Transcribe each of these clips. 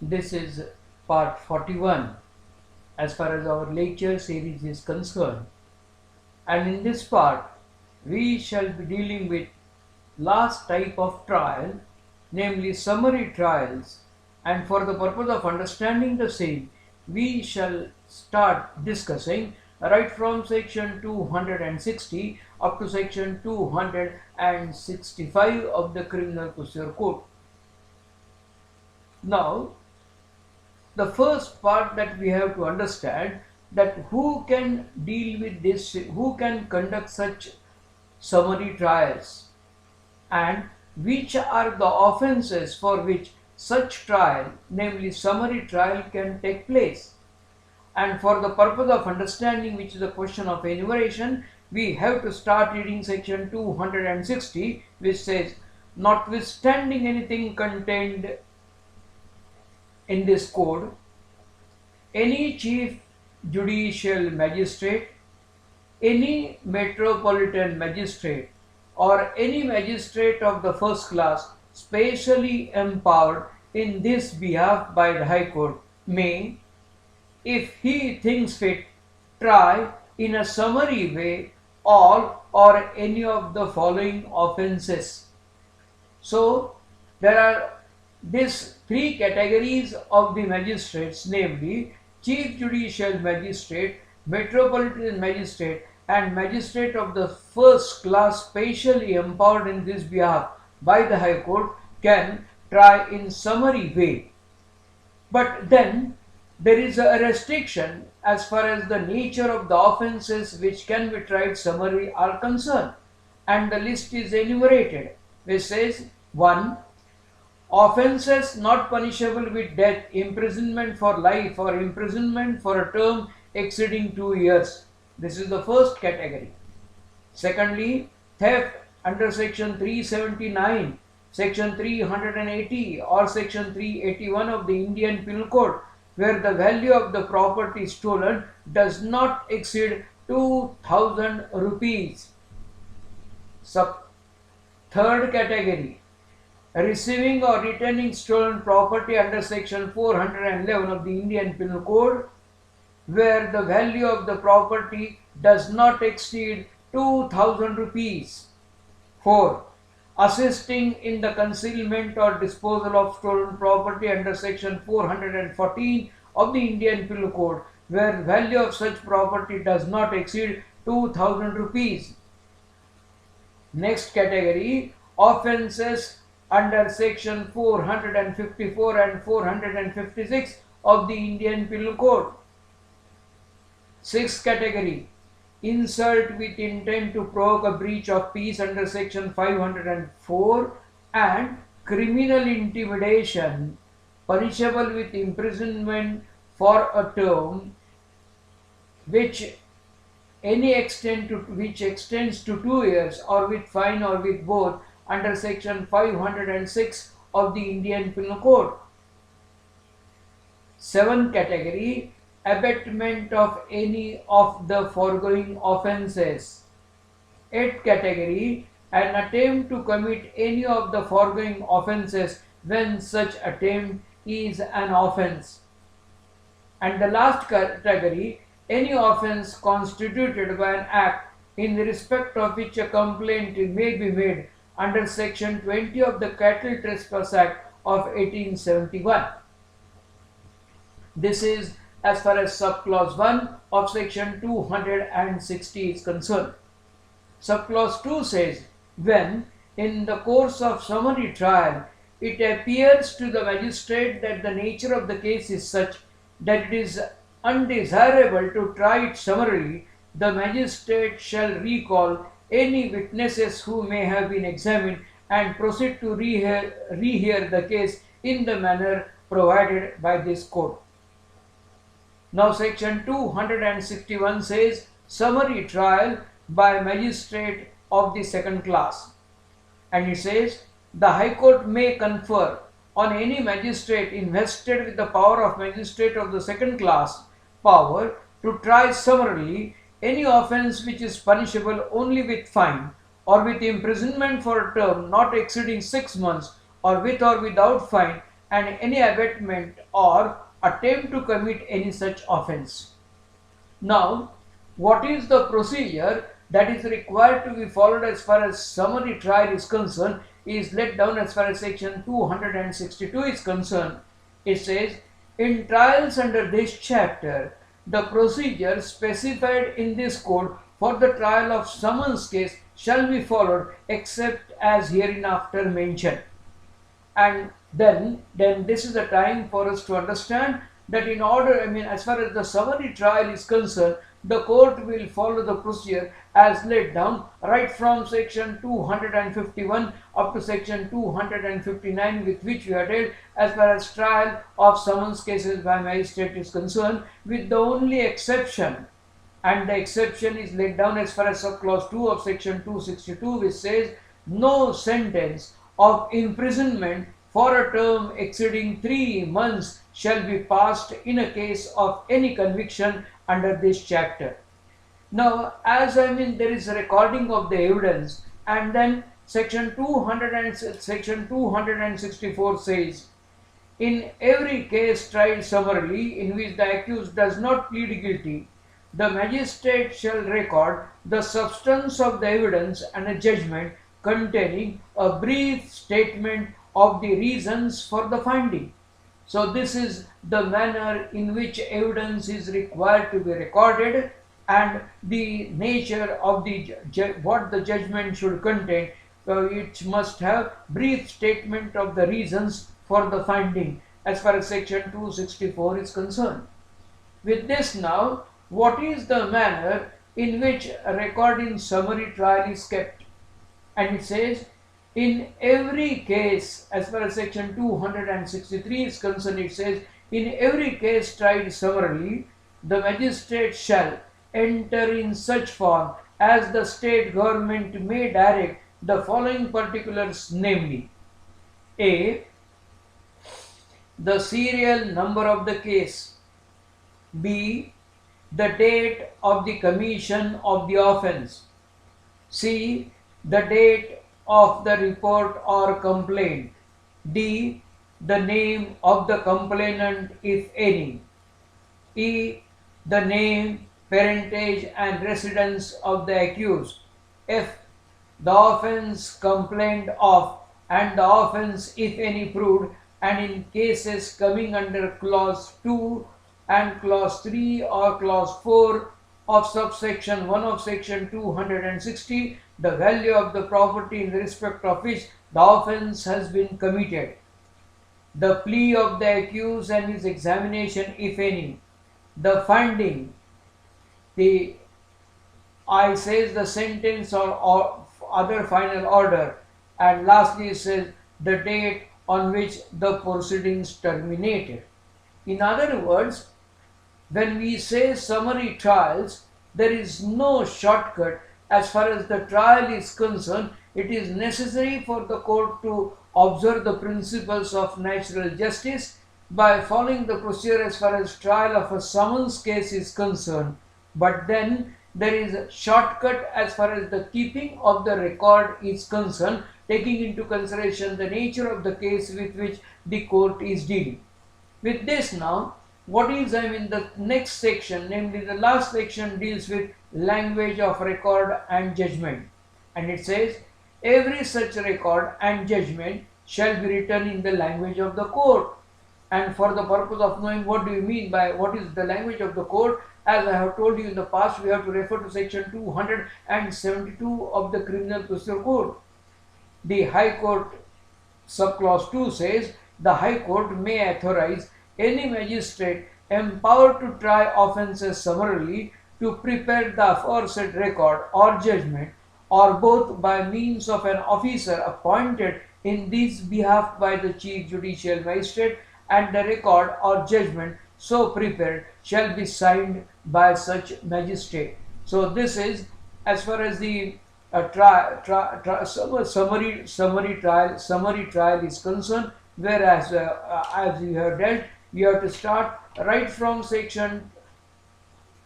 This is part 41 as far as our lecture series is concerned, and in this part we shall be dealing with last type of trial, namely summary trials, and for the purpose of understanding the same we shall start discussing right from section 260 up to section 265 of the Criminal Procedure Code. Now, the first part that we have to understand, that who can deal with this, who can conduct such summary trials, and which are the offences for which such trial, namely summary trial, can take place. And for the purpose of understanding which is a question of enumeration, we have to start reading section 260, which says, notwithstanding anything contained in this code, any chief judicial magistrate, any metropolitan magistrate, or any magistrate of the first class specially empowered in this behalf by the High Court may, if he thinks fit, try in a summary way all or any of the following offences. So there are these three categories of the magistrates, namely Chief Judicial Magistrate, Metropolitan Magistrate, and Magistrate of the first class specially empowered in this behalf by the High Court, can try in summary way. But then there is a restriction as far as the nature of the offences which can be tried summary are concerned, and the list is enumerated, which says 1. Offences not punishable with death, imprisonment for life, or imprisonment for a term exceeding 2 years. This is the first category. Secondly, theft under section 379, section 380 or section 381 of the Indian Penal Code, where the value of the property stolen does not exceed 2000 rupees. Third category, receiving or retaining stolen property under section 411 of the Indian Penal Code, where the value of the property does not exceed 2000 rupees. 4. Assisting in the concealment or disposal of stolen property under section 414 of the Indian Penal Code, where value of such property does not exceed 2000 rupees. Next category, offences under section 454 and 456 of the Indian Penal Code. Sixth category, insult with intent to provoke a breach of peace under section 504, and criminal intimidation punishable with imprisonment for a term which extends to 2 years, or with fine, or with both, under section 506 of the Indian Penal Code. Seventh category, abatement of any of the foregoing offences. Eighth category, an attempt to commit any of the foregoing offences when such attempt is an offence. And the last category, any offence constituted by an act in respect of which a complaint may be made under section 20 of the Cattle Trespass Act of 1871. This is as far as subclause 1 of section 260 is concerned. Subclause 2 says, when in the course of summary trial it appears to the magistrate that the nature of the case is such that it is undesirable to try it summarily, the magistrate shall recall any witnesses who may have been examined and proceed to rehear the case in the manner provided by this code. Now section 261 says, summary trial by magistrate of the second class, and it says, the High Court may confer on any magistrate invested with the power of magistrate of the second class power to try summarily any offence which is punishable only with fine, or with imprisonment for a term not exceeding 6 months, or with or without fine, and any abatement or attempt to commit any such offence. Now, what is the procedure that is required to be followed as far as summary trial is concerned is laid down as far as section 262 is concerned. It says, in trials under this chapter, the procedure specified in this code for the trial of summons case shall be followed except as hereinafter mentioned. And then this is the time for us to understand that in order, as far as the summary trial is concerned, the court will follow the procedure as laid down right from section 251 up to section 259, with which we are dealt as far as trial of summons cases by magistrate is concerned, with the only exception, and the exception is laid down as far as subclause 2 of section 262, which says no sentence of imprisonment for a term exceeding 3 months shall be passed in a case of any conviction under this chapter. Now, as there is a recording of the evidence, and then section 264 says, in every case tried summarily in which the accused does not plead guilty, the magistrate shall record the substance of the evidence and a judgment containing a brief statement of the reasons for the finding. So this is the manner in which evidence is required to be recorded, and the nature of the what the judgment should contain. It must have brief statement of the reasons for the finding as far as section 264 is concerned. With this now, what is the manner in which a record in summary trial is kept? And it says, in every case, as far as section 263 is concerned, it says, in every case tried summarily, the magistrate shall enter in such form as the state government may direct the following particulars, namely, A, the serial number of the case, B, the date of the commission of the offence, C, the date of the report or complaint, D, the name of the complainant if any, E, the name, parentage and residence of the accused, F, the offence complained of and the offence if any proved, and in cases coming under clause 2 and clause 3 or clause 4 of subsection 1 of section 260, the value of the property in respect of which the offence has been committed, the plea of the accused and his examination if any, the finding, the the sentence or other final order, and lastly it says the date on which the proceedings terminated. In other words, when we say summary trials, there is no shortcut as far as the trial is concerned. It is necessary for the court to observe the principles of natural justice by following the procedure as far as trial of a summons case is concerned. But then there is a shortcut as far as the keeping of the record is concerned, taking into consideration the nature of the case with which the court is dealing. With this now, what is the next section, namely the last section, deals with language of record and judgment, and it says every such record and judgment shall be written in the language of the court. And for the purpose of knowing what do you mean by what is the language of the court, as I have told you in the past, we have to refer to section 272 of the Criminal Procedure Code. The High Court subclause 2 says the High Court may authorize any magistrate empowered to try offences summarily to prepare the aforesaid record or judgment, or both by means of an officer appointed in this behalf by the Chief Judicial Magistrate, and the record or judgment so prepared shall be signed by such magistrate. So this is as far as the summary trial is concerned. Whereas as we have dealt, you have to start right from section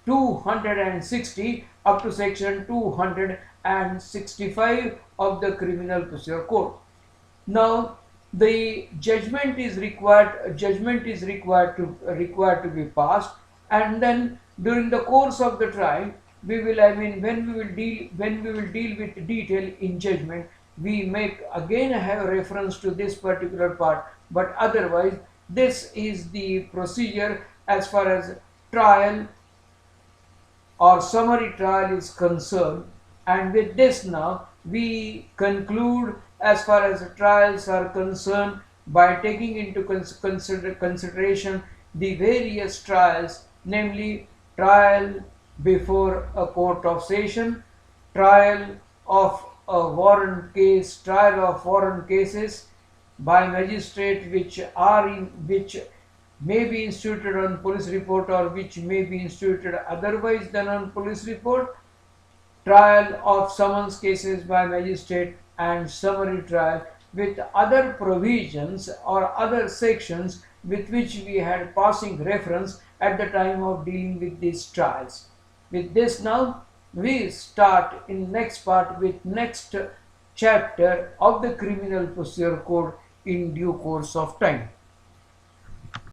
260 up to section 265 of the Criminal Procedure Code. Now, the judgment is required to be passed, and then during the course of the trial we will, when we will deal with detail in judgment, we make again have reference to this particular part, but otherwise this is the procedure as far as trial or summary trial is concerned. And with this now we conclude as far as trials are concerned by taking into consideration the various trials, namely trial before a court of session, trial of a warrant case, trial of warrant cases by magistrate which may be instituted on police report or which may be instituted otherwise than on police report, trial of summons cases by magistrate, and summary trial, with other provisions or other sections with which we had passing reference at the time of dealing with these trials. With this now we start in next part with next chapter of the Criminal Procedure Code in due course of time.